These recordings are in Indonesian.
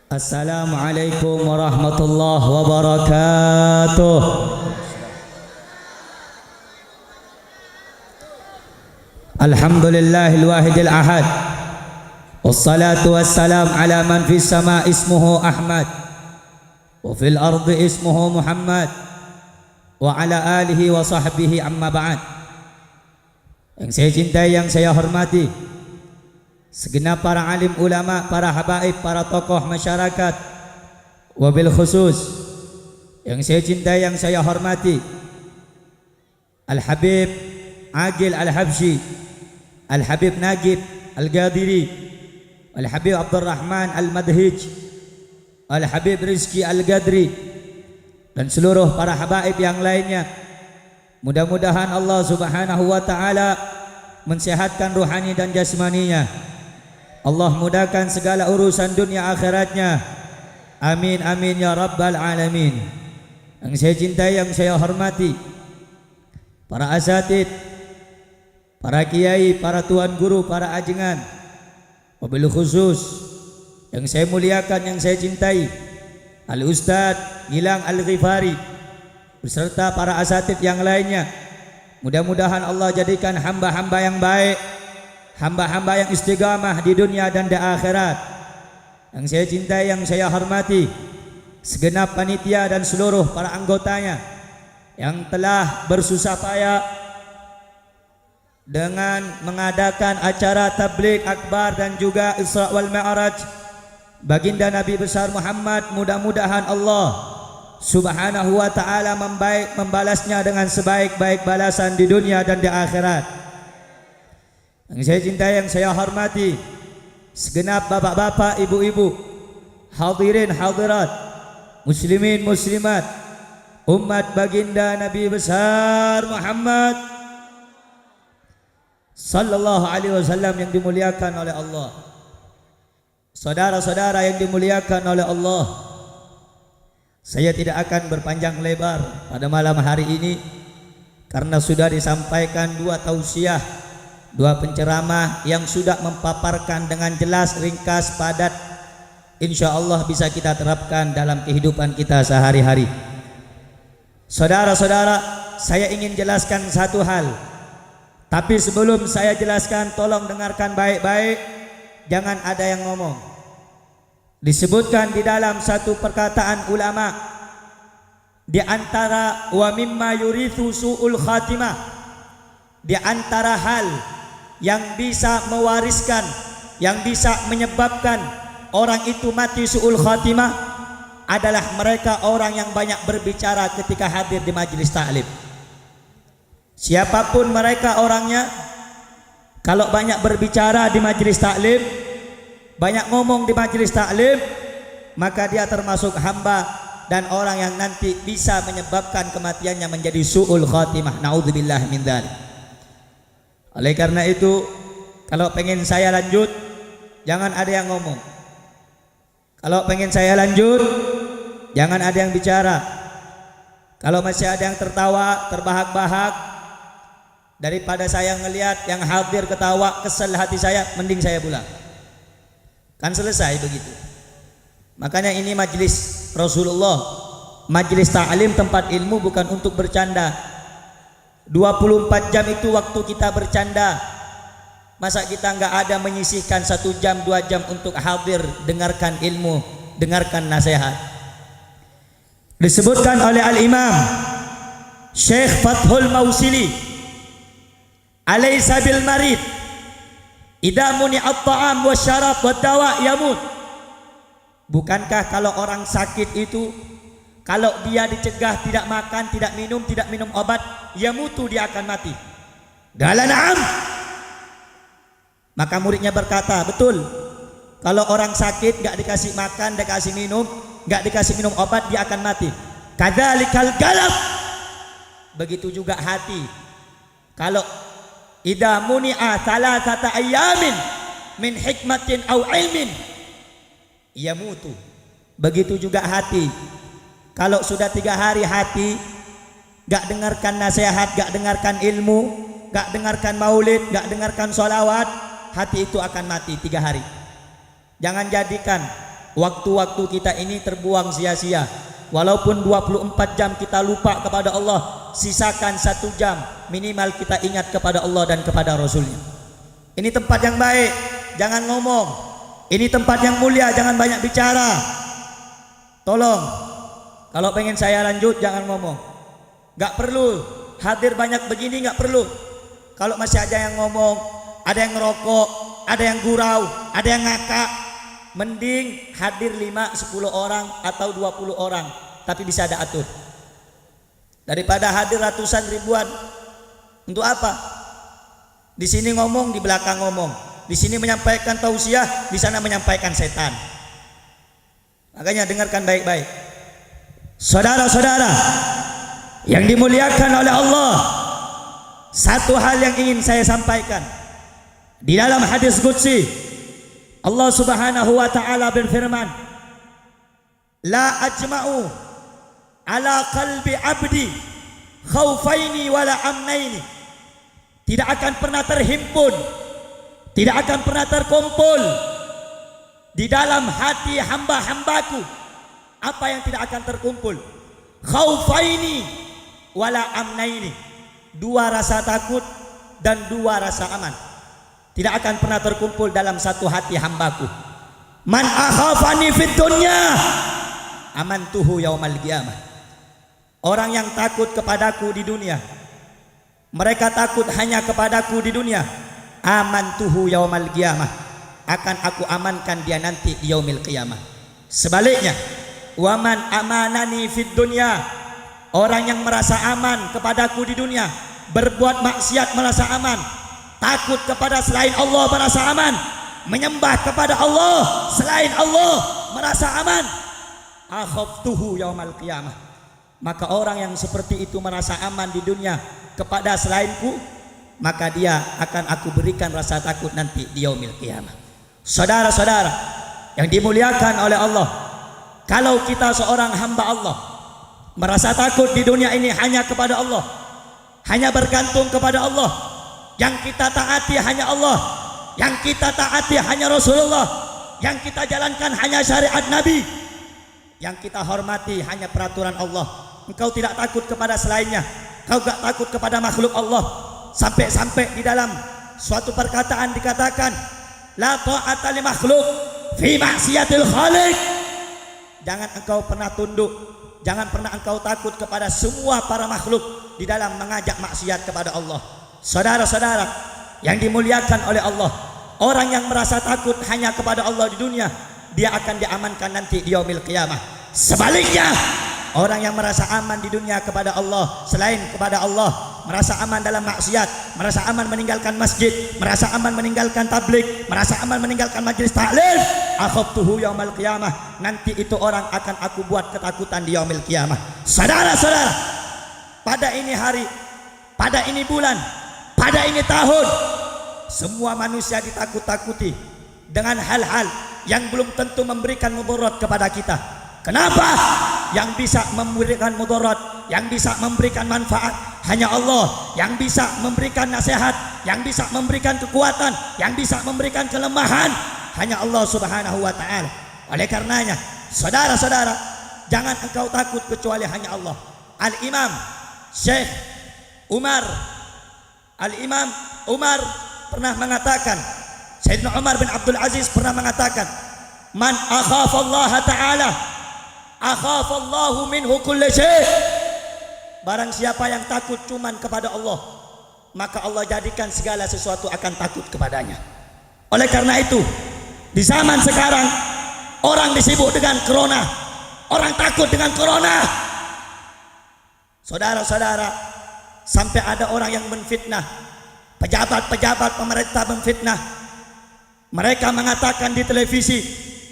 Assalamualaikum warahmatullahi wabarakatuh. Alhamdulillahil wahidil ahad. Wassalatu wassalam ala man fis sama ismuhu Ahmad wa fil ardi ismuhu Muhammad wa ala alihi wa sahbihi amma ba'd. Yang saya cintai, yang saya hormati, segenap para alim ulama, para habaib, para tokoh masyarakat, wabil khusus yang saya cintai, yang saya hormati, Al-Habib Agil Al-Habsyi, Al-Habib Nagib Al-Qadiri, Al-Habib Abdurrahman Al-Madhij, Al-Habib Rizki Al-Qadri, dan seluruh para habaib yang lainnya. Mudah-mudahan Allah subhanahu wa ta'ala mensehatkan ruhani dan jasmaninya. Allah mudahkan segala urusan dunia akhiratnya. Amin amin ya rabbal alamin. Yang saya cintai, yang saya hormati, para asatid, para kiai, para tuan guru, para ajengan, wabil khusus yang saya muliakan, yang saya cintai, Al-Ustadz Gilang Al-Ghifari beserta para asatid yang lainnya. Mudah-mudahan Allah jadikan hamba-hamba yang baik, hamba-hamba yang istiqamah di dunia dan di akhirat. Yang saya cintai, yang saya hormati, segenap panitia dan seluruh para anggotanya yang telah bersusah payah dengan mengadakan acara tabligh akbar dan juga Isra wal Mi'raj baginda Nabi besar Muhammad. Mudah-mudahan Allah subhanahu wa ta'ala membalasnya dengan sebaik-baik balasan di dunia dan di akhirat. Yang saya cintai, yang saya hormati, segenap bapak-bapak, ibu-ibu, hadirin hadirat, muslimin muslimat, umat baginda Nabi besar Muhammad sallallahu alaihi wasallam yang dimuliakan oleh Allah. Saudara-saudara yang dimuliakan oleh Allah, saya tidak akan berpanjang lebar pada malam hari ini karena sudah disampaikan dua tausiah, dua penceramah yang sudah memaparkan dengan jelas, ringkas, padat, insya Allah bisa kita terapkan dalam kehidupan kita sehari-hari. Saudara-saudara, saya ingin jelaskan satu hal, tapi sebelum saya jelaskan tolong dengarkan baik-baik, jangan ada yang ngomong. Disebutkan di dalam satu perkataan ulama, di antara wa mimma yurithu su'ul khatimah, di antara hal yang bisa mewariskan, yang bisa menyebabkan orang itu mati su'ul khatimah adalah mereka orang yang banyak berbicara ketika hadir di majelis taklim. Siapapun mereka orangnya, kalau banyak berbicara di majelis taklim, banyak ngomong di majelis taklim, maka dia termasuk hamba dan orang yang nanti bisa menyebabkan kematiannya menjadi su'ul khatimah. Na'udzubillah min dzalik. Oleh karena itu, kalau pengen saya lanjut, jangan ada yang ngomong. Kalau pengen saya lanjut, jangan ada yang bicara. Kalau masih ada yang tertawa, terbahak-bahak, daripada saya ngelihat yang hadir ketawa, kesel hati saya, mending saya pulang. Kan selesai begitu. Makanya ini majelis Rasulullah, majelis ta'lim, tempat ilmu, bukan untuk bercanda. 24 jam itu waktu kita bercanda. Masa kita nggak ada menyisihkan 1 jam 2 jam untuk hadir dengarkan ilmu, dengarkan nasihat. Disebutkan oleh Al-Imam Syekh Fathul Mausili, alaysa bil marid idza muni'at ta'am wa syarab wa dawa yamut. Bukankah kalau orang sakit itu, kalau dia dicegah tidak makan, tidak minum obat, yamutu, dia akan mati? Qala na'am. Maka muridnya berkata, betul. Kalau orang sakit gak dikasih makan, dikasih minum, gak dikasih minum obat, dia akan mati. Kadzalikal qalb. Begitu juga hati. Kalau idza muni'a thalathata ayyamin min hikmatin au ilmin yamutu. Begitu juga hati. Kalau sudah 3 hari hati gak dengarkan nasihat, gak dengarkan ilmu, gak dengarkan maulid, gak dengarkan sholawat, hati itu akan mati 3 hari. Jangan jadikan waktu-waktu kita ini terbuang sia-sia. Walaupun 24 jam kita lupa kepada Allah, sisakan 1 jam minimal kita ingat kepada Allah dan kepada Rasulnya. Ini tempat yang baik, jangan ngomong. Ini tempat yang mulia, jangan banyak bicara. Tolong, kalau pengen saya lanjut jangan ngomong. Gak perlu hadir banyak begini, gak perlu. Kalau masih ada yang ngomong, ada yang ngerokok, ada yang gurau, ada yang ngakak, mending hadir 5-10 orang atau 20 orang, tapi bisa ada atur. Daripada hadir ratusan ribuan. Untuk apa? Di sini ngomong, di belakang ngomong. Di sini menyampaikan tausiah, di sana menyampaikan setan. Makanya dengarkan baik-baik. Saudara-saudara yang dimuliakan oleh Allah, satu hal yang ingin saya sampaikan. Di dalam hadis qudsi Allah Subhanahu wa taala berfirman, la ajma'u ala qalbi abdi khaufaini wala amnaini. Tidak akan pernah terhimpun, tidak akan pernah terkumpul di dalam hati hamba-hambaku apa yang tidak akan terkumpul. Khaufaini wala amnaini, 2 rasa takut dan 2 rasa aman tidak akan pernah terkumpul dalam satu hati hambaku. Man akhafani fid dunya amantuhu yaumal qiyamah. Orang yang takut kepadaku di dunia, mereka takut hanya kepadaku di dunia, amantuhu yaumal qiyamah, akan aku amankan dia nanti di yaumil qiyamah. Sebaliknya, waman amanani fid dunya, orang yang merasa aman kepadaku di dunia, berbuat maksiat merasa aman, takut kepada selain Allah merasa aman, menyembah kepada Allah selain Allah merasa aman, akhaftuhu yaumal qiyamah, maka orang yang seperti itu merasa aman di dunia kepada selainku, maka dia akan aku berikan rasa takut nanti di yaumil qiyamah. Saudara-saudara yang dimuliakan oleh Allah, kalau kita seorang hamba Allah merasa takut di dunia ini hanya kepada Allah, hanya bergantung kepada Allah, yang kita taati hanya Allah, yang kita taati hanya Rasulullah, yang kita jalankan hanya syariat Nabi, yang kita hormati hanya peraturan Allah. Engkau tidak takut kepada selainnya, kau gak takut kepada makhluk Allah. Sampai-sampai di dalam suatu perkataan dikatakan, la ta'ata li makhluk fi maksiatil khaliq. Jangan engkau pernah tunduk, jangan pernah engkau takut kepada semua para makhluk di dalam mengajak maksiat kepada Allah. Saudara-saudara yang dimuliakan oleh Allah, orang yang merasa takut hanya kepada Allah di dunia, dia akan diamankan nanti di yaumil qiyamah. Sebaliknya, orang yang merasa aman di dunia kepada Allah selain kepada Allah, merasa aman dalam maksiat, merasa aman meninggalkan masjid, merasa aman meninggalkan tabligh, merasa aman meninggalkan majlis taklim, akhaftuhu yaumal qiyamah, nanti itu orang akan aku buat ketakutan di yaumil qiyamah. Saudara-saudara, pada ini hari, pada ini bulan, pada ini tahun, semua manusia ditakut-takuti dengan hal-hal yang belum tentu memberikan mudarat kepada kita. Kenapa? Yang bisa memberikan mudarat, yang bisa memberikan manfaat hanya Allah, yang bisa memberikan nasihat, yang bisa memberikan kekuatan, yang bisa memberikan kelemahan hanya Allah Subhanahu wa taala. Oleh karenanya, saudara-saudara, jangan engkau takut kecuali hanya Allah. Al-Imam Syekh Umar, Al-Imam Umar pernah mengatakan, Sayyidina Umar bin Abdul Aziz pernah mengatakan, man akhafallaha ta'ala akhafallahu minhu kulli syai'. Barang siapa yang takut cuman kepada Allah, maka Allah jadikan segala sesuatu akan takut kepadanya. Oleh karena itu, di zaman sekarang orang disibuk dengan corona, orang takut dengan corona. Saudara-saudara, sampai ada orang yang menfitnah, pejabat-pejabat pemerintah menfitnah. Mereka mengatakan di televisi,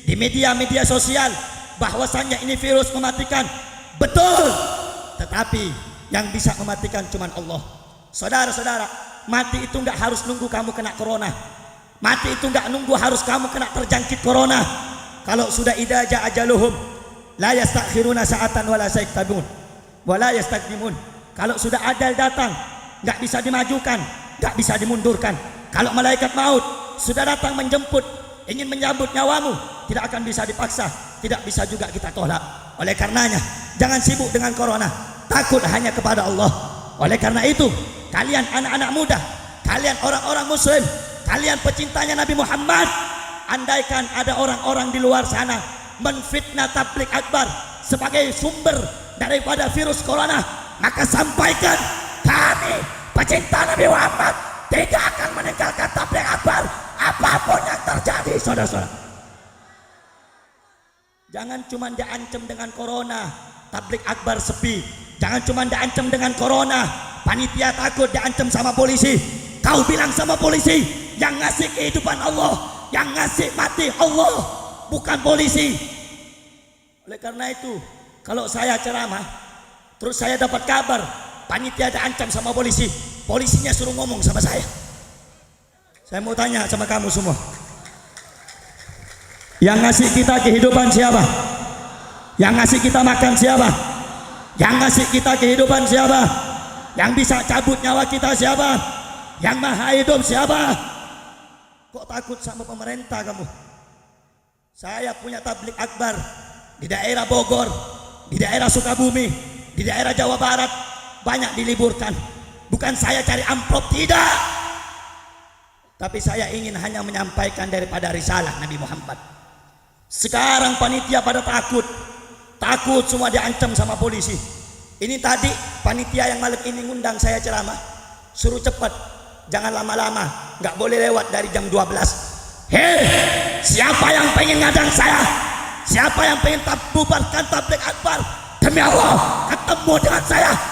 di media-media sosial, bahwasannya ini virus mematikan. Betul, tetapi yang bisa mematikan cuma Allah. Saudara-saudara, mati itu enggak harus nunggu kamu kena corona. Mati itu enggak nunggu harus kamu kena terjangkit corona. Kalau sudah idza jaa ajaluhum la yastakhiruna sa'atan wala yastaqdimun wala yastaqdimun. Kalau sudah ajal datang, enggak bisa dimajukan, enggak bisa dimundurkan. Kalau malaikat maut sudah datang menjemput, ingin menyambut nyawamu, tidak akan bisa dipaksa, tidak bisa juga kita tolak. Oleh karenanya, jangan sibuk dengan corona, takut hanya kepada Allah. Oleh karena itu, kalian anak-anak muda, kalian orang-orang muslim, kalian pecintanya Nabi Muhammad, andaikan ada orang-orang di luar sana menfitnah tabligh akbar sebagai sumber daripada virus corona, maka sampaikan, kami pecinta Nabi Muhammad tidak akan meninggalkan tabligh akbar apapun yang terjadi. Saudara-saudara, jangan cuma diancam dengan corona tabligh akbar sepi, jangan cuma diancam dengan corona panitia takut diancam sama polisi. Kau bilang sama polisi, yang ngasih kehidupan Allah, yang ngasih mati Allah, bukan polisi. Oleh karena itu, kalau saya ceramah terus saya dapat kabar panitia diancam sama polisi, polisinya suruh ngomong sama saya mau tanya sama kamu semua, yang ngasih kita kehidupan siapa? Yang ngasih kita makan siapa? Yang ngasih kita kehidupan siapa? Yang bisa cabut nyawa kita siapa? Yang maha hidup siapa? Kok takut sama pemerintah kamu? Saya punya tabligh akbar di daerah Bogor, di daerah Sukabumi, di daerah Jawa Barat, banyak diliburkan. Bukan saya cari amplop, tidak, tapi saya ingin hanya menyampaikan daripada risalah Nabi Muhammad. Sekarang panitia pada takut semua diancam sama polisi. Ini tadi panitia yang malam ini ngundang saya ceramah, suruh cepat, jangan lama-lama, nggak boleh lewat dari jam 12. Hei, siapa yang pengen ngadang saya? Siapa yang pengen bubarkan tabligh akbar? Demi Allah, ketemu dengan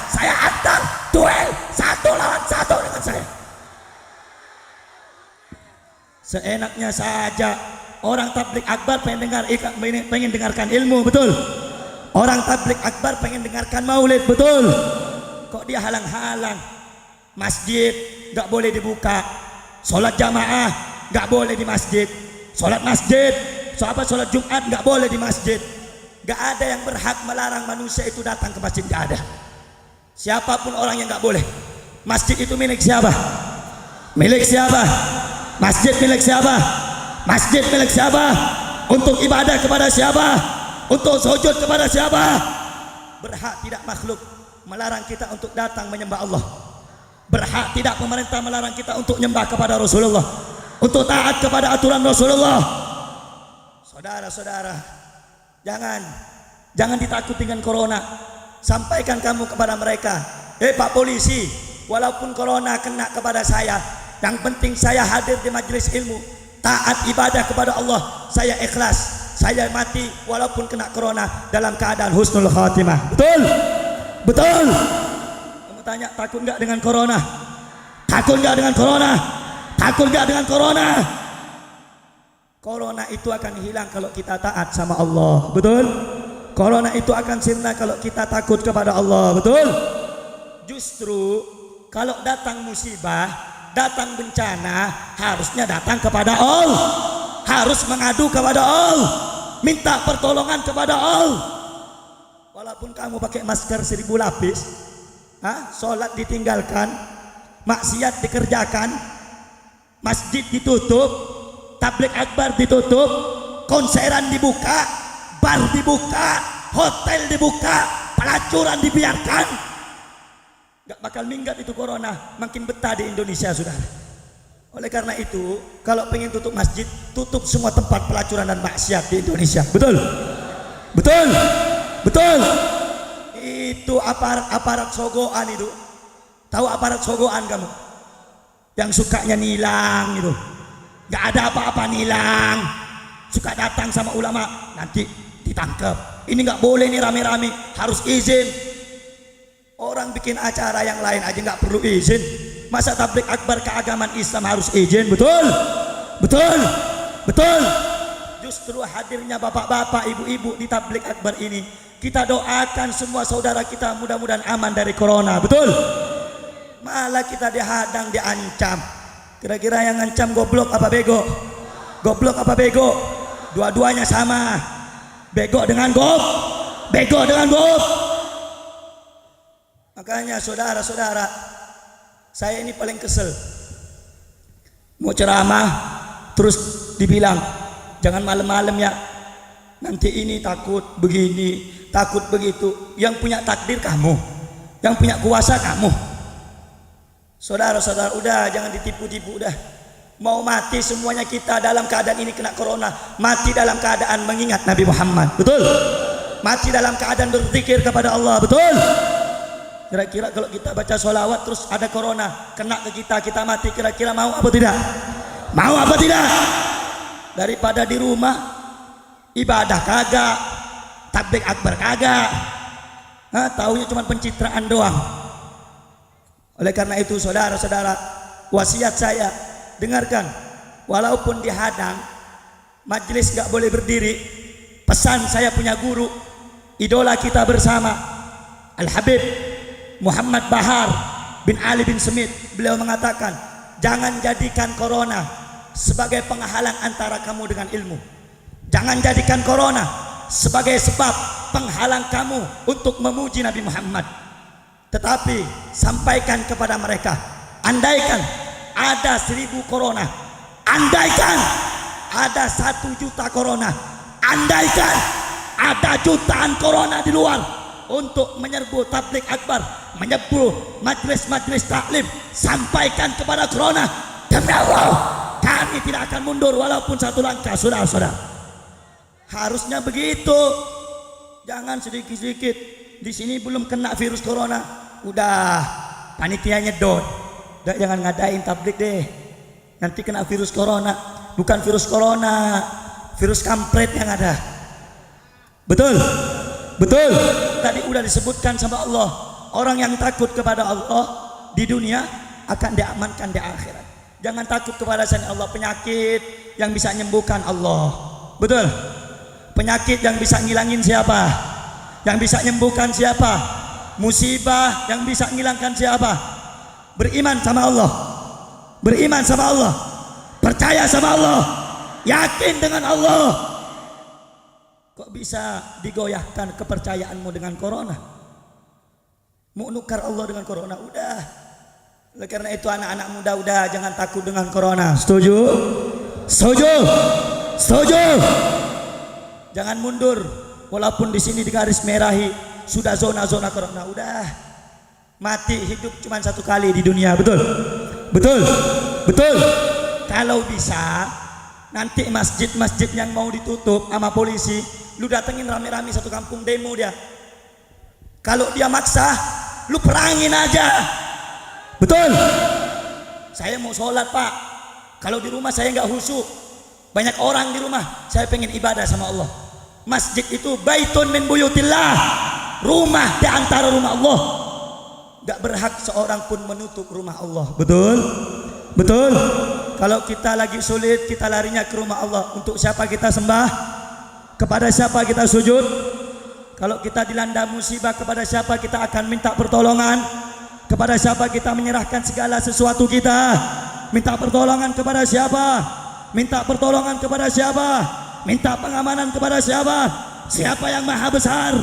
saya antar duel 1 lawan 1 dengan saya. Seenaknya saja, orang tabligh akbar pengen dengarkan ilmu, betul? Orang tabligh akbar pengen dengarkan maulid, betul? Kok dia halang-halang? Masjid nggak boleh dibuka, sholat jamaah nggak boleh di masjid, sholat Jumat nggak boleh di masjid. Nggak ada yang berhak melarang manusia itu datang ke masjid, nggak ada. Siapapun orang yang nggak boleh. Masjid itu milik siapa? Milik siapa? Masjid milik siapa? Masjid milik siapa? Untuk ibadah kepada siapa? Untuk sujud kepada siapa? Berhak tidak makhluk melarang kita untuk datang menyembah Allah. Berhak tidak pemerintah melarang kita untuk nyembah kepada Rasulullah, untuk taat kepada aturan Rasulullah. Saudara-saudara, jangan ditakut dengan corona. Sampaikan kamu kepada mereka, Pak polisi, walaupun corona kena kepada saya, yang penting saya hadir di majelis ilmu, taat ibadah kepada Allah, saya ikhlas, saya mati walaupun kena corona dalam keadaan husnul khatimah. Betul? Betul? Kamu tanya, takut nggak dengan corona? Takut nggak dengan corona? Takut nggak dengan corona? Corona itu akan hilang kalau kita taat sama Allah, betul? Corona itu akan sirna kalau kita takut kepada Allah, betul? Justru kalau datang musibah, datang bencana, harusnya datang kepada Allah, harus mengadu kepada Allah, minta pertolongan kepada Allah. Walaupun kamu pakai masker 1000 lapis, sholat ditinggalkan, maksiat dikerjakan, masjid ditutup, tabligh akbar ditutup, konseran dibuka, bar dibuka, hotel dibuka, pelacuran dibiarkan, gak bakal minggat itu corona, makin betah di Indonesia, saudara. Oleh karena itu, kalau pengen tutup masjid, tutup semua tempat pelacuran dan maksiat di Indonesia, betul? Betul? Betul? Itu aparat sogoan itu. Tahu aparat sogoan kamu? Yang sukanya nilang itu, gak ada apa-apa nilang, suka datang sama ulama, nanti ditangkap. Ini gak boleh nih, rame-rame, harus izin. Orang bikin acara yang lain aja gak perlu izin, masa tabligh akbar keagamaan Islam harus izin? Betul? Betul? Betul? Justru hadirnya bapak-bapak, ibu-ibu di tabligh akbar ini, kita doakan semua saudara kita mudah-mudahan aman dari corona, betul? Malah kita dihadang, diancam. Kira-kira yang ngancam goblok apa bego? Goblok apa bego? Dua-duanya sama. Bego dengan bego dengan Makanya saudara-saudara, saya ini paling kesel. Mau ceramah terus dibilang Jangan malam-malam ya. Nanti ini takut begini, takut begitu. Yang punya takdir kamu, yang punya kuasa kamu. Saudara-saudara, udah jangan ditipu-tipu udah. Mau mati semuanya kita dalam keadaan ini kena corona. Mati dalam keadaan mengingat Nabi Muhammad. Betul? Mati dalam keadaan berzikir kepada Allah. Betul? Kira-kira kalau kita baca sholawat terus ada corona kena ke kita, kita mati, kira-kira mau apa tidak? Mau apa tidak? Daripada di rumah ibadah kagak, tablik akbar kagak, taunya cuma pencitraan doang. Oleh karena itu saudara-saudara, wasiat saya, dengarkan, walaupun dihadang majelis gak boleh berdiri, pesan saya punya guru, idola kita bersama, Al-Habib Muhammad Bahar bin Ali bin Smith. Beliau mengatakan, jangan jadikan corona sebagai penghalang antara kamu dengan ilmu. Jangan jadikan corona sebagai sebab penghalang kamu untuk memuji Nabi Muhammad. Tetapi sampaikan kepada mereka, andaikan ada 1000 corona, andaikan ada 1 juta corona, andaikan ada jutaan corona di luar untuk menyerbu tablik akbar, menyerbu majelis-majelis taklim, sampaikan kepada corona, demi Allah kami tidak akan mundur walaupun 1 langkah. Saudara-saudara, harusnya begitu. Jangan sedikit-sedikit di sini belum kena virus corona, udah panitia nyedot, udah jangan ngadain tablik deh, nanti kena virus corona. Bukan virus corona, virus kampret yang ada. Betul? Betul? Tadi udah disebutkan sama Allah, orang yang takut kepada Allah di dunia akan diamankan di akhirat. Jangan takut kepada selain Allah. Penyakit yang bisa menyembuhkan Allah. Betul? Penyakit yang bisa ngilangin siapa? Yang bisa menyembuhkan siapa? Musibah yang bisa ngilangkan siapa? Beriman sama Allah. Beriman sama Allah. Percaya sama Allah. Yakin dengan Allah. Kok bisa digoyahkan kepercayaanmu dengan corona? Mau nukar Allah dengan corona? Udah. Oleh karena itu anak-anak muda, udah jangan takut dengan corona. Setuju? Setuju? Setuju? Jangan mundur. Walaupun di sini di garis merahi sudah zona-zona corona. Udah. Mati hidup cuma 1 kali di dunia. Betul? Betul? Betul? Kalau bisa nanti masjid-masjid yang mau ditutup sama polisi, lu datengin rame-rame 1 kampung, demo dia. Kalau dia maksa, lu perangin aja. Betul? Saya mau sholat pak, kalau di rumah saya nggak khusyuk, banyak orang di rumah, saya pengen ibadah sama Allah. Masjid itu baitun min buyutillah, rumah di antara rumah Allah. Gak berhak seorang pun menutup rumah Allah. Betul? Betul? Kalau kita lagi sulit, kita larinya ke rumah Allah. Untuk siapa kita sembah? Kepada siapa kita sujud? Kalau kita dilanda musibah, kepada siapa kita akan minta pertolongan? Kepada siapa kita menyerahkan segala sesuatu kita? Minta pertolongan kepada siapa? Minta pertolongan kepada siapa? Minta pengamanan kepada siapa? Siapa yang maha besar?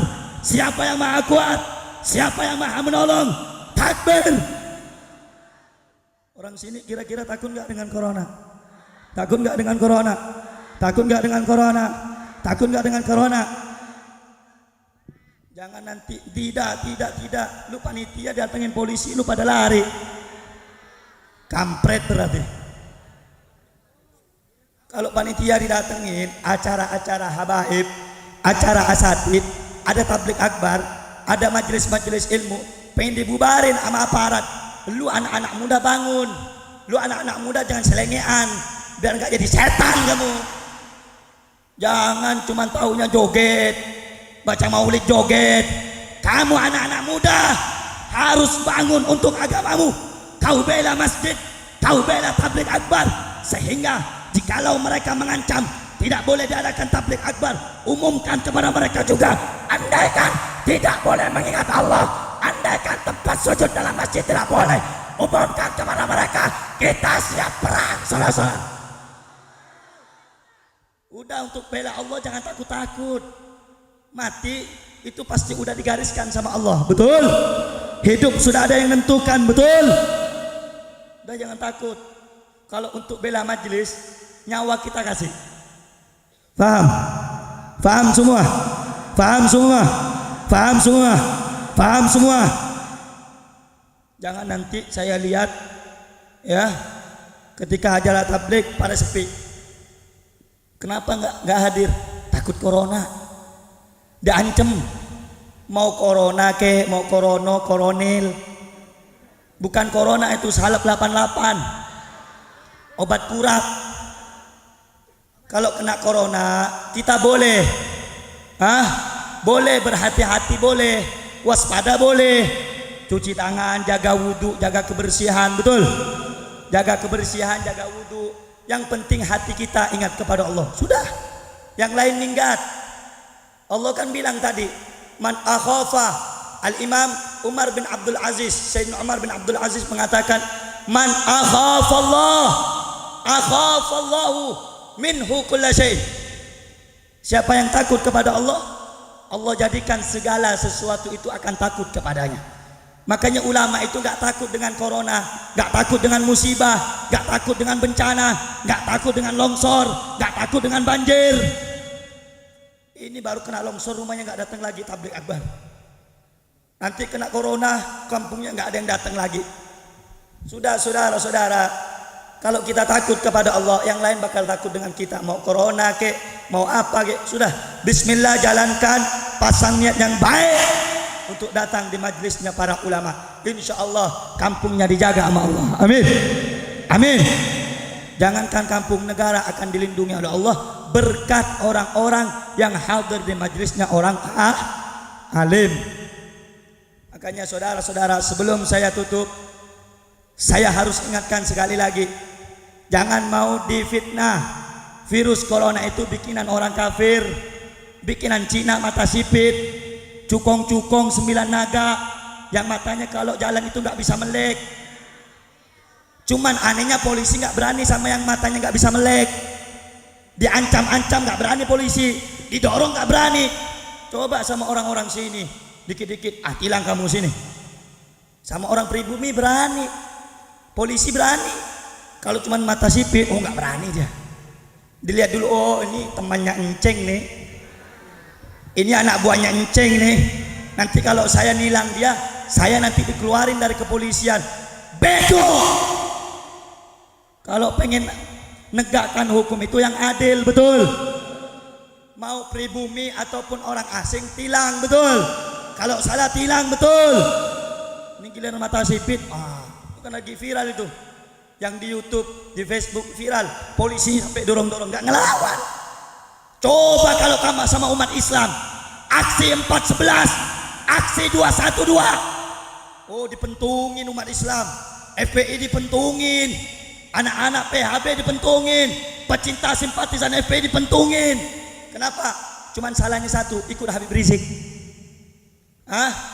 Siapa yang maha kuat? Siapa yang maha menolong? Takbir. Orang sini kira-kira takut nggak dengan corona? Takut nggak dengan corona? Takut nggak dengan corona? Takut nggak dengan corona? Jangan nanti tidak. Lu panitia datengin polisi, lu pada lari. Kampret berarti. Kalau panitia didatengin acara-acara habaib, acara asatid, ada tablik akbar, ada majelis-majelis ilmu, pengen dibubarin sama aparat. Lu anak-anak muda bangun. Lu anak-anak muda jangan selengean, biar nggak jadi setan kamu. Jangan cuma taunya joget, baca maulid joget. Kamu anak-anak muda harus bangun untuk agamamu. Kau bela masjid, kau bela tablik akbar, sehingga jikalau mereka mengancam tidak boleh diadakan tablik akbar, umumkan kepada mereka juga. Andaikan tidak boleh mengingat Allah, andaikan tempat sujud dalam masjid tidak boleh, umumkan kepada mereka. Kita siap perang, saudara-saudara. Udah, untuk bela Allah jangan takut-takut. Mati itu pasti udah digariskan sama Allah. Betul? Hidup sudah ada yang menentukan. Betul? Udah jangan takut. Kalau untuk bela majelis, nyawa kita kasih. Paham? Paham semua? Paham semua? Paham semua? Paham semua? Jangan nanti saya lihat ya ketika acara tabligh pada sepi. Kenapa nggak hadir? Takut corona. Diancem mau corona ke mau koronil. Bukan corona itu salep 88. Obat kurap. Kalau kena corona kita boleh boleh berhati-hati, boleh waspada, boleh cuci tangan, jaga wudhu, jaga kebersihan, betul? Jaga kebersihan, jaga wudhu. Yang penting hati kita ingat kepada Allah. Sudah, yang lain minggat. Allah kan bilang tadi, man akhafa, Al-Imam Umar bin Abdul Aziz, Sayyidina Umar bin Abdul Aziz mengatakan, man akhafa Allah, akhafa Allahu minhu kulla syai'. Siapa yang takut kepada Allah, Allah jadikan segala sesuatu itu akan takut kepadanya. Makanya ulama itu gak takut dengan corona, gak takut dengan musibah, gak takut dengan bencana, gak takut dengan longsor, gak takut dengan banjir. Ini baru kena longsor rumahnya gak datang lagi tabligh akbar. Nanti kena corona kampungnya gak ada yang datang lagi. Sudah saudara-saudara, kalau kita takut kepada Allah, yang lain bakal takut dengan kita. Mau corona ke, mau apa ke, sudah. Bismillah, jalankan, pasang niat yang baik untuk datang di majlisnya para ulama. Insya Allah kampungnya dijaga sama Allah. Amin. Amin. Jangankan kampung, negara akan dilindungi oleh Allah berkat orang-orang yang hadir di majlisnya orang alim. Makanya saudara-saudara, sebelum saya tutup, saya harus ingatkan sekali lagi, jangan mau difitnah. Virus corona itu bikinan orang kafir, bikinan Cina mata sipit, cukong-cukong 9 naga yang matanya kalau jalan itu nggak bisa melek. Cuman anehnya polisi nggak berani sama yang matanya nggak bisa melek. Diancam-ancam nggak berani polisi, didorong nggak berani. Coba sama orang-orang sini, dikit-dikit, tilang kamu sini. Sama orang pribumi berani, polisi berani. Kalau cuman mata sipit, nggak berani dia. Dilihat dulu, oh ini temannya enceng nih, ini anak buahnya enceng nih. Nanti kalau saya nilang dia, saya nanti dikeluarin dari kepolisian. Bego. Kalau pengen negakkan hukum itu yang adil, betul. Mau pribumi ataupun orang asing, tilang, betul. Kalau salah tilang, betul. Ini giliran mata sipit, bukan lagi viral itu. Yang di YouTube, di Facebook viral, polisi sampai dorong-dorong, nggak ngelawan. Coba kalau kamu sama umat Islam, aksi 411, aksi 212, dipentungin umat Islam, FPI dipentungin, anak-anak PHB dipentungin, pecinta simpatisan FPI dipentungin. Kenapa? Cuman salahnya satu, ikut Habib Rizik.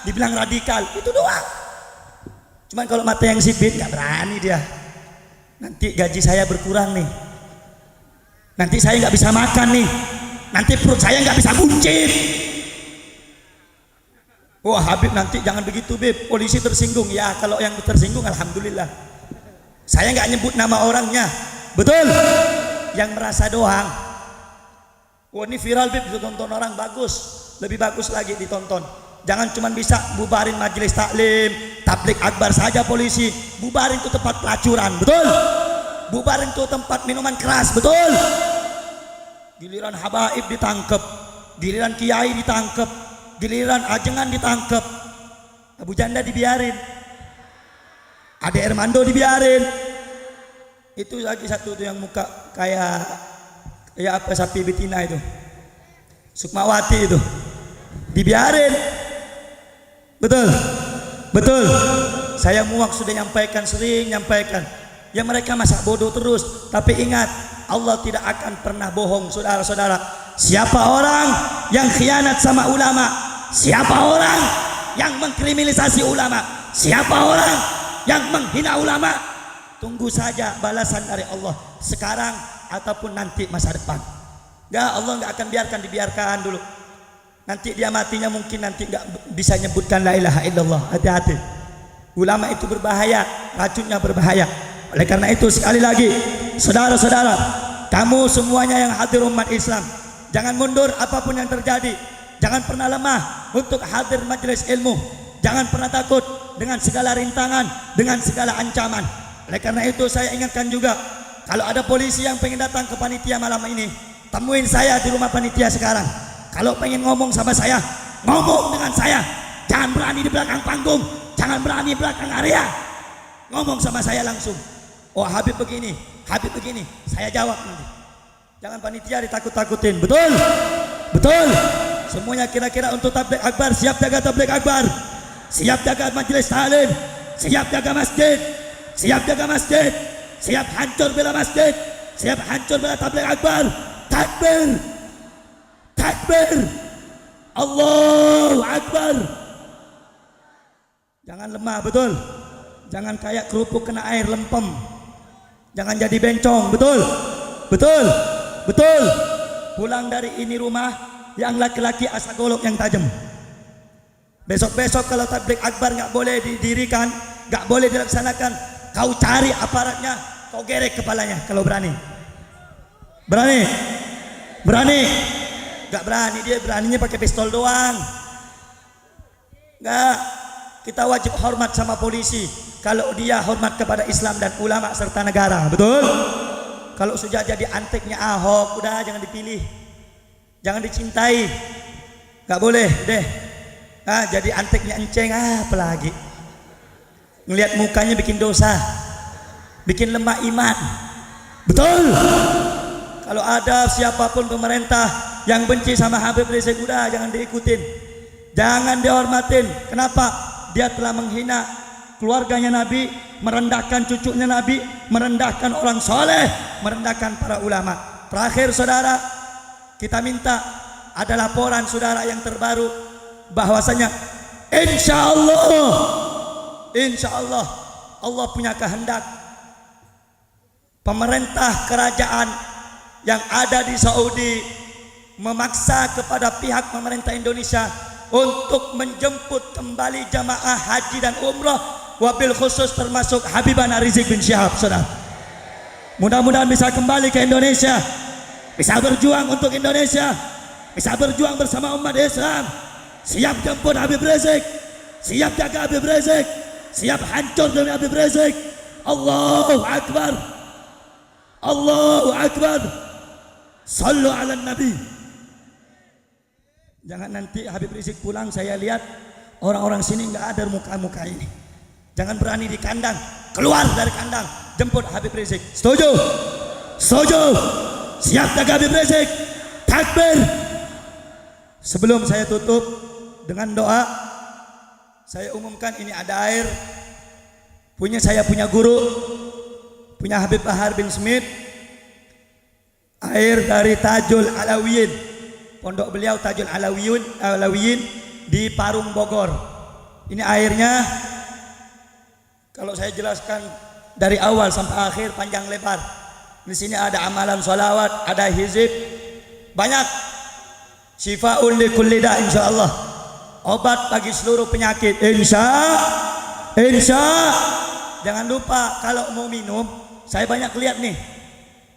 Dibilang radikal, itu doang. Cuman kalau mata yang sipit nggak berani dia. Nanti gaji saya berkurang nih, nanti saya nggak bisa makan nih, nanti perut saya nggak bisa buncit. Wah Habib, nanti jangan begitu Bib, polisi tersinggung. Ya kalau yang tersinggung alhamdulillah, saya nggak nyebut nama orangnya, betul. Yang merasa doang. Wah ini viral Bib, ditonton orang, bagus, lebih bagus lagi ditonton. Jangan cuma bisa bubarin majelis taklim, tabligh akbar saja polisi, bubarin itu tempat pelacuran, betul. Bubarin itu tempat minuman keras, betul. Giliran habaib ditangkep, giliran kiai ditangkep, giliran ajengan ditangkep, Abu Janda dibiarin, Ade Ermando dibiarin. Itu lagi satu tuh yang muka kayak apa, sapi betina itu, Sukmawati itu, dibiarin. Betul, betul. Saya muak sudah nyampaikan, sering nyampaikan. Ya mereka masa bodoh terus. Tapi ingat, Allah tidak akan pernah bohong, saudara-saudara. Siapa orang yang khianat sama ulama, siapa orang yang mengkriminalisasi ulama, siapa orang yang menghina ulama, tunggu saja balasan dari Allah sekarang ataupun nanti masa depan. Allah nggak akan dibiarkan dulu. Nanti dia matinya mungkin nanti nggak bisa nyebutkan la ilaha illallah. Hati-hati, ulama itu berbahaya, racunnya berbahaya. Oleh karena itu sekali lagi, saudara-saudara, kamu semuanya yang hadir umat Islam, Jangan mundur apapun yang terjadi. Jangan pernah lemah untuk hadir majelis ilmu. Jangan pernah takut dengan segala rintangan, dengan segala ancaman. Oleh karena itu saya ingatkan juga, kalau ada polisi yang pengen datang ke panitia malam ini, temuin saya di rumah panitia sekarang. Kalau pengen ngomong sama saya, ngomong dengan saya. Jangan berani di belakang panggung, jangan berani di belakang area. Ngomong sama saya langsung. Oh Habib begini, Habib begini, saya jawab nanti. Jangan panitia ditakut-takutin. Betul? Betul? Semuanya kira-kira untuk tabligh akbar, siap jaga tabligh akbar, siap jaga majelis taklim, siap jaga masjid, siap jaga masjid, siap hancur bela masjid, siap hancur bela tabligh akbar. Takbir, takbir, Allahu Akbar. Jangan lemah, betul? Jangan kayak kerupuk kena air lempem. Jangan jadi bencong, betul? Betul? Betul? Pulang dari ini rumah, yang laki-laki asa golok yang tajam. Besok-besok kalau tabligh akbar nggak boleh didirikan, nggak boleh dilaksanakan, kau cari aparatnya, kau gerek kepalanya kalau berani. Berani? Berani? Nggak berani, dia beraninya pakai pistol doang. Nggak, kita wajib hormat sama polisi kalau dia hormat kepada Islam dan ulama serta negara, betul? Kalau sudah jadi anteknya Ahok, udah jangan dipilih, jangan dicintai, nggak boleh deh. Jadi anteknya Enceng, apalagi ngelihat mukanya bikin dosa, bikin lemah iman, betul? Kalau ada siapapun pemerintah yang benci sama Habib Rizik, udah jangan diikutin, jangan dihormatin. Kenapa? Dia telah menghina keluarganya Nabi, merendahkan cucunya Nabi, merendahkan orang soleh, merendahkan para ulama. Terakhir saudara, kita minta ada laporan saudara yang terbaru bahwasanya insya Allah Allah punya kehendak pemerintah kerajaan yang ada di Saudi memaksa kepada pihak pemerintah Indonesia untuk menjemput kembali jamaah haji dan umrah, wabil khusus termasuk Habibana Rizik bin Syihab. Saudara, mudah-mudahan bisa kembali ke Indonesia, bisa berjuang untuk Indonesia, bisa berjuang bersama umat Islam. Siap jemput Habib Rizik, siap jaga Habib Rizik, siap hancur demi Habib Rizik. Allahu Akbar, Allahu Akbar. Sallu ala Nabi. Jangan nanti Habib Rizik pulang saya lihat orang-orang sini nggak ada muka-muka ini. Jangan berani di kandang, keluar dari kandang, jemput Habib Rizik. Setuju? Setuju? Siap jaga Habib Rizik. Takbir. Sebelum saya tutup dengan doa, saya umumkan ini ada air. Saya punya guru, punya Habib Bahar bin Smith. Air dari Tajul Alawiyin, pondok beliau Tajul Alawiyin di Parung Bogor. Ini airnya, kalau saya jelaskan dari awal sampai akhir panjang lebar. Di sini ada amalan sholawat, ada hizib, banyak. Syifaul li kulli da, insyaallah. Obat bagi seluruh penyakit, insya. Jangan lupa kalau mau minum, saya banyak lihat nih,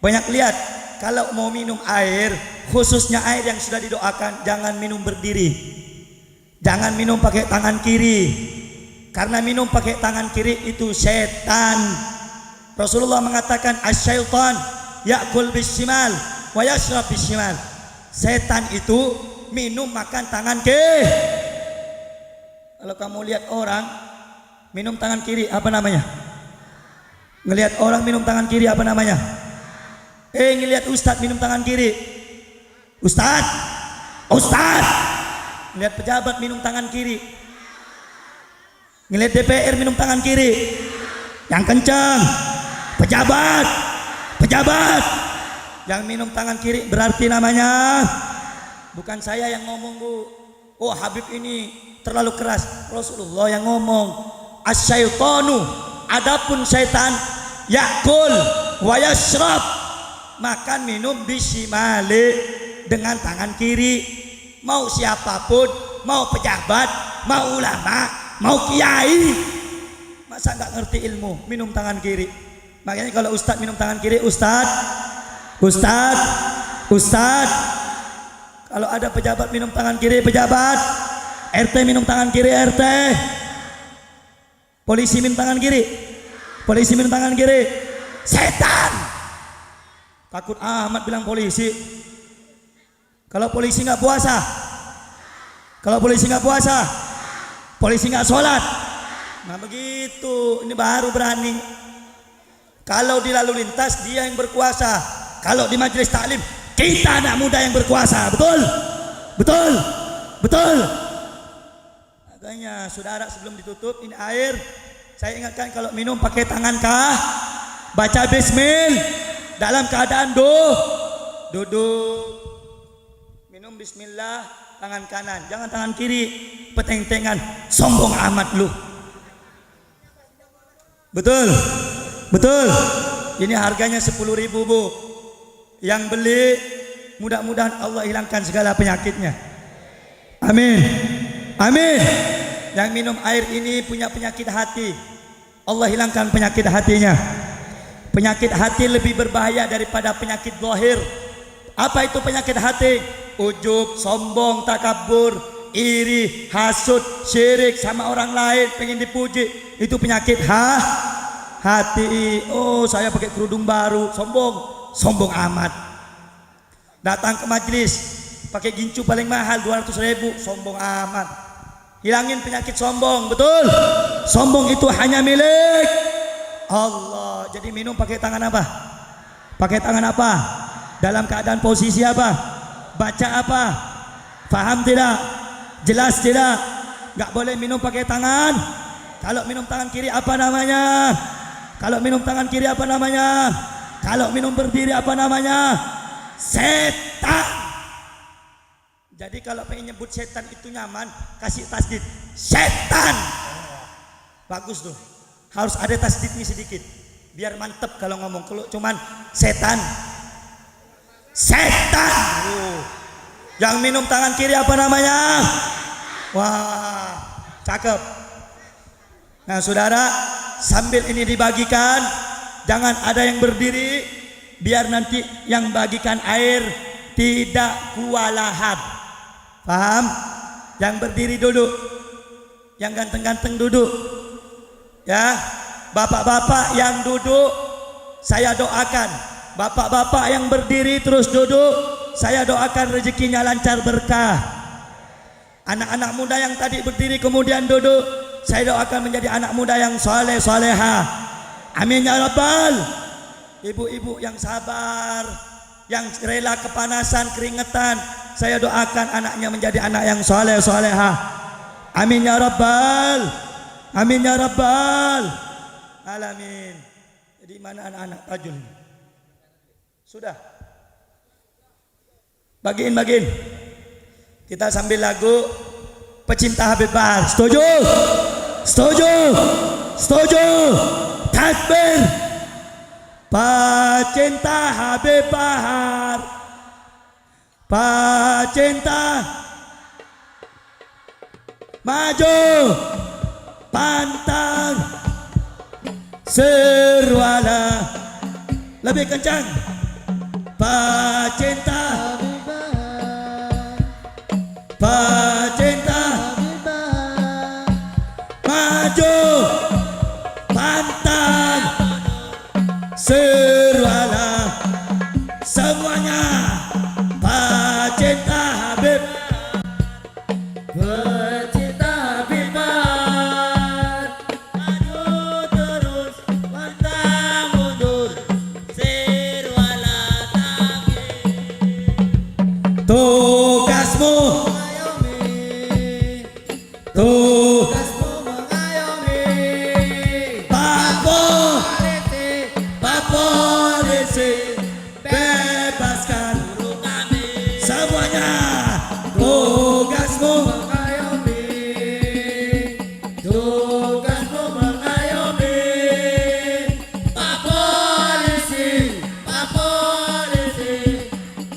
banyak lihat. Kalau mau minum air, khususnya air yang sudah didoakan, jangan minum berdiri, jangan minum pakai tangan kiri, karena minum pakai tangan kiri itu setan. Rasulullah mengatakan asyaitan ya'kul bishimal wa yashrab bishimal. Setan itu minum makan tangan kiri. Kalau kamu lihat orang minum tangan kiri, apa namanya? Ngelihat orang minum tangan kiri, apa namanya? Ngelihat ustadz minum tangan kiri, ustadz. Ngelihat pejabat minum tangan kiri, ngelihat DPR minum tangan kiri, yang kencang. Pejabat yang minum tangan kiri berarti namanya, bukan saya yang ngomong bu. Oh Habib ini terlalu keras, Rasulullah yang ngomong. Asyaitonu, adapun syaitan, yakul wa yashrab, makan minum bisimale, dengan tangan kiri. Mau siapapun, mau pejabat, mau ulama, mau kiai, masa nggak ngerti ilmu minum tangan kiri. Makanya kalau ustadz minum tangan kiri, ustadz Kalau ada pejabat minum tangan kiri pejabat, RT minum tangan kiri RT, polisi minum tangan kiri, polisi minum tangan kiri. Setan. Takut amat bilang polisi. Kalau polisi nggak puasa, kalau polisi nggak puasa, polisi nggak sholat. Nah begitu, ini baru berani. Kalau di lalu lintas dia yang berkuasa, kalau di majelis taklim kita anak muda yang berkuasa. Betul, betul, betul. Makanya saudara sebelum ditutup ini air, saya ingatkan kalau minum pakai tangan kah, baca bismil dalam keadaan duduk, minum bismillah tangan kanan, jangan tangan kiri peteng-tengan, sombong amat lu. Betul, betul. Ini harganya 10.000 bu. Yang beli mudah-mudahan Allah hilangkan segala penyakitnya. Amin, amin. Yang minum air ini punya penyakit hati, Allah hilangkan penyakit hatinya. Penyakit hati lebih berbahaya daripada penyakit zahir. Apa itu penyakit hati? Ujub, sombong, takabur, iri, hasud, syirik sama orang lain, pengen dipuji. Itu penyakit hati. Oh saya pakai kerudung baru, sombong amat. Datang ke majelis pakai gincu paling mahal 200.000, sombong amat. Hilangin penyakit sombong, betul. Sombong itu hanya milik Allah. Jadi minum pakai tangan apa? Pakai tangan apa? Dalam keadaan posisi apa? Baca apa? Faham tidak? Jelas tidak? Gak boleh minum pakai tangan. Kalau minum tangan kiri apa namanya? Kalau minum tangan kiri apa namanya? Kalau minum berdiri apa namanya? Setan. Jadi kalau pengen nyebut setan itu nyaman, kasih tasdid. Setan. Bagus tuh. Harus ada tasdidnya sedikit. Biar mantep kalau ngomong. Kalau cuman setan. Setan. Yang minum tangan kiri apa namanya? Wah, cakep. Nah saudara, sambil ini dibagikan, jangan ada yang berdiri, biar nanti yang bagikan air tidak kewalahan. Paham? Yang berdiri duduk, yang ganteng-ganteng duduk. Ya, bapak-bapak yang duduk saya doakan. Bapak-bapak yang berdiri terus duduk, saya doakan rezekinya lancar berkah. Anak-anak muda yang tadi berdiri kemudian duduk, saya doakan menjadi anak muda yang soleh soleha. Amin ya rabbal. Ibu-ibu yang sabar, yang rela kepanasan keringetan, saya doakan anaknya menjadi anak yang soleh soleha. Amin ya rabbal. Amin ya rabbal alamin. Jadi mana anak-anak tajul? Sudah bagiin. Kita sambil lagu pecinta Habib Bahar. Setuju? Setuju? Setuju? Takbir. Pecinta Habib Bahar, pecinta maju pantang serwala. Lebih kencang. Pecinta Habib Bahar, pecinta Habib Bahar, maju pantang serwala. Semuanya pecinta Habib, pecinta Habib Bahar, maju terus pantang mundur serwala takbir. Tugasmu mengayomi, tugasmu mengayomi. Pak Polisi, bebaskan guru kami. Semuanya tugasmu mengayomi, tugasmu mengayomi. Pak Polisi,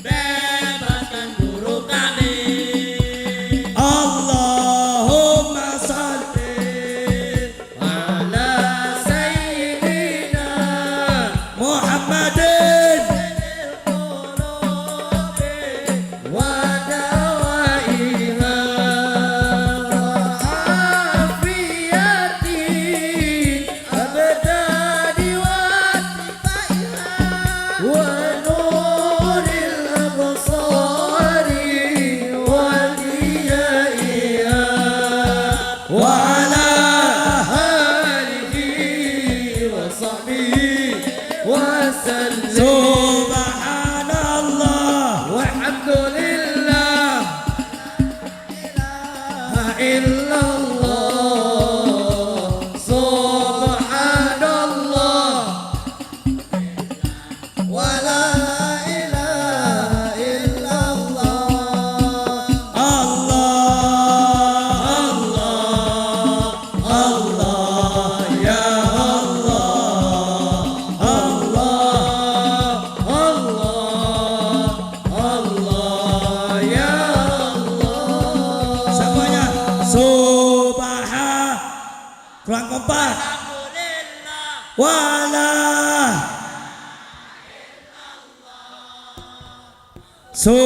bebaskan guru kami. Kurang kompak. Alhamdulillah. Wala.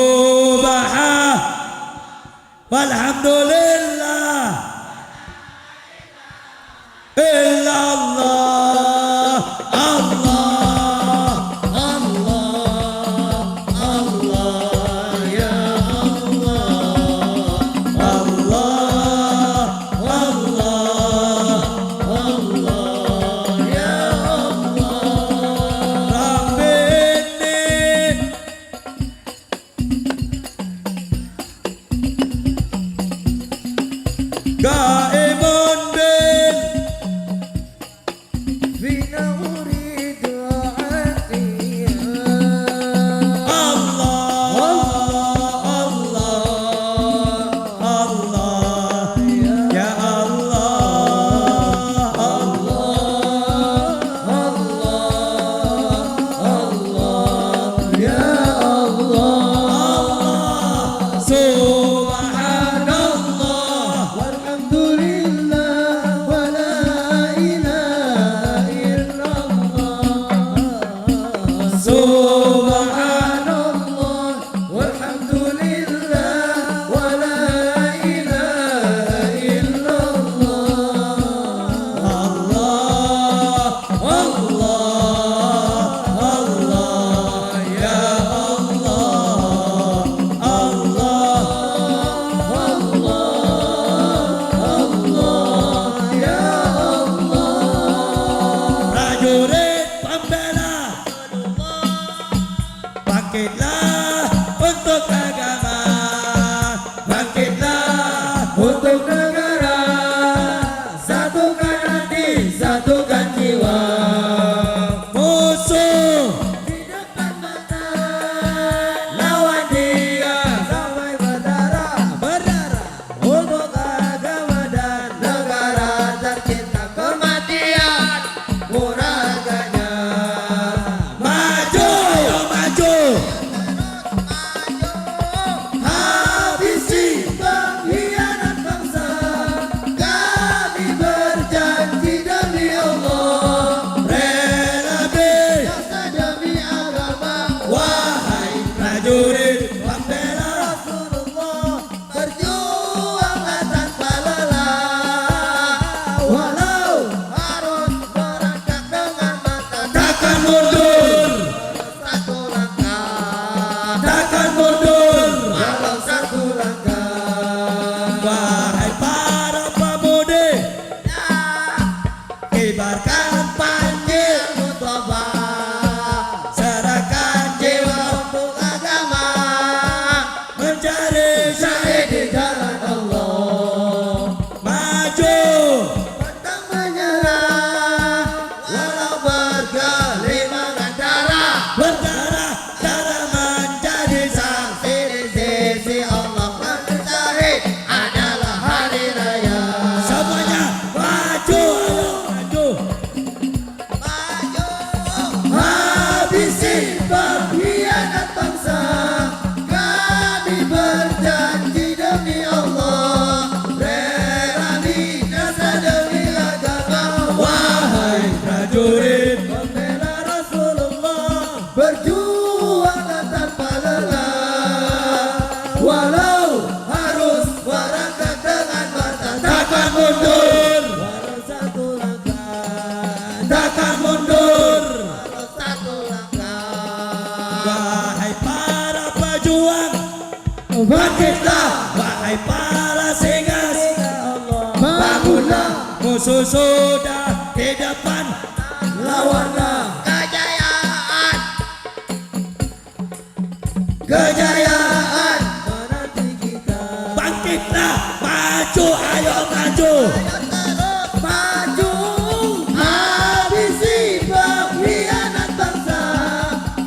Subhan. Walhamdulillah. Illallah. Allah. Allah. Allah. Ya Allah. Allah. Allah. Allah. Ya Allah. Rabbini. Gaimun bil Fina uridu atiya Allah Allah Allah ya Allah Allah Allah ya Allah Subhanallah Walhamdulillah wa la ilaha illallah Subhanallah Walhamdulillah wa la ilaha illallah Allah Allah Allah ya Allah Allah Allah ya Allah prajurit pembela bangkitlah untuk agama bangkitlah untuk negara satukan hati satukan jiwa musuh di depan mata lawan dia sampai berdarah untuk agama dan negara tercinta kematian muraganya maju ayo maju habisi pengkhianat bangsa kami berjanji demi Allah rela be demi agama wahai prajurit pembela Rasulullah berjuanglah tanpa lelah walau harus merangkak dengan mata takkan mundur satu langkah takkan mundur walau satu langkah wahai para pemudi kibarkan panggil Mustafa serahkan jiwa untuk agama mencari syahid di jalan Allah maju pantang menyerah walau bergelimang darah berdarah darah menjadi saksi di sisi Allah syahid adalah hari raya semuanya maju ayo maju habisi pengkhianat bangsa kami berjanji demi Allah rela binasa demi agama wahai prajurit pembela Rasulullah berjuanglah tanpa lelah walau harus merangkak dengan mata takkan mundur walau satu langkah takkan mundur walau satu langkah wahai para pejuang bangkitlah wahai para singas bangunlah musuh sudah di depan lawanlah Kejayaan. kejayaan menanti kita bangkitlah maju ayo maju maju habisi pengkhianat bangsa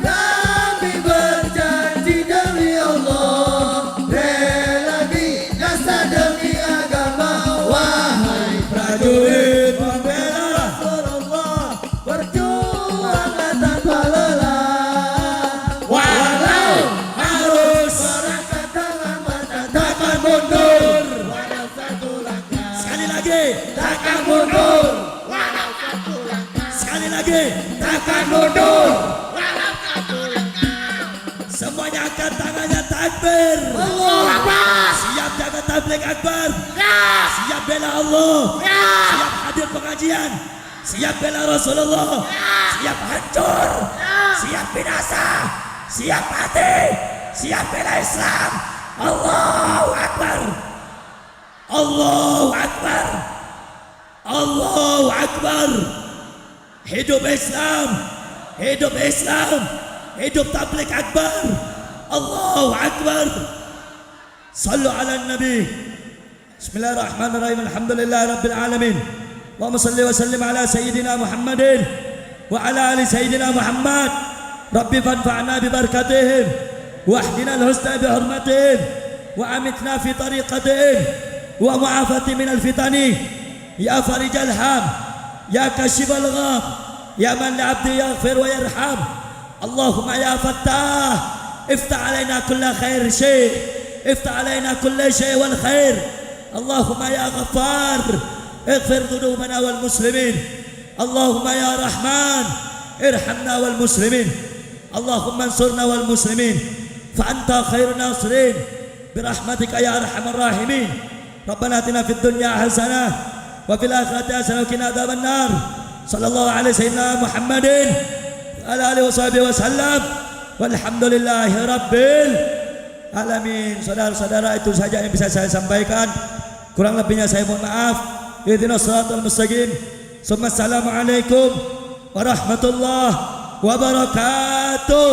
kami berjanji demi Allah rela binasa demi agama wahai prajurit pembela Rasulullah berjuanglah tanpa lelah walau harus merangkak dengan mata takkan mundur walau satu langkah sekali lagi takkan mundur lagi. Takkan mundur. Walau kau lengkap. Semuanya angkat tangannya, takbir. Allahu Akbar. Siap jaga tabligh akbar. Ya. Siap bela Allah. Ya. Siap hadir pengajian. Siap bela Rasulullah. Siap hancur. Siap binasa. Siap mati. Siap bela Islam. Allahu Akbar. Allahu Akbar. Allahu Akbar. Hidup Islam. Hidup Islam. Hidup tabligh akbar. Allahu Akbar. Sallu ala Nabi. Bismillahirrahmanirrahim. Alhamdulillahi Rabbil Alamin. Allahumma salli wa sallim ala Sayyidina Muhammadin wa ala ali Sayyidina Muhammad. Rabbi fanfa'na bi barakatihim wa ahdina al-husna bi hurmatihim wa amitna fi tariqatihim wa mu'afati min al-fitani ya farij al-ham ya kashif al-gham ya man li 'abdi yaghfir wa yarham. Allahumma ya Fattah iftah alaina kulla khair shay iftah alaina kulla shay wal khair. Allahumma ya Ghaffar اغفر ذنوبنا والمسلمين. اللهم يا رحمن ارحمنا والمسلمين. اللهم انصرنا والمسلمين فأنت خير الناصرين برحمتك يا أرحم الراحمين. ربنا آتنا في الدنيا حسنة وفي الآخرة حسنة وقنا عذاب النار. صلى الله على سيدنا محمد وعلى آله وصحبه وسلم والحمد لله رب العالمين. Saudara-saudara, itu saja yang bisa saya sampaikan. Kurang lebihnya saya mohon maaf. Ihdinas siratal mustaqim. Assalamualaikum warahmatullahi wabarakatuh.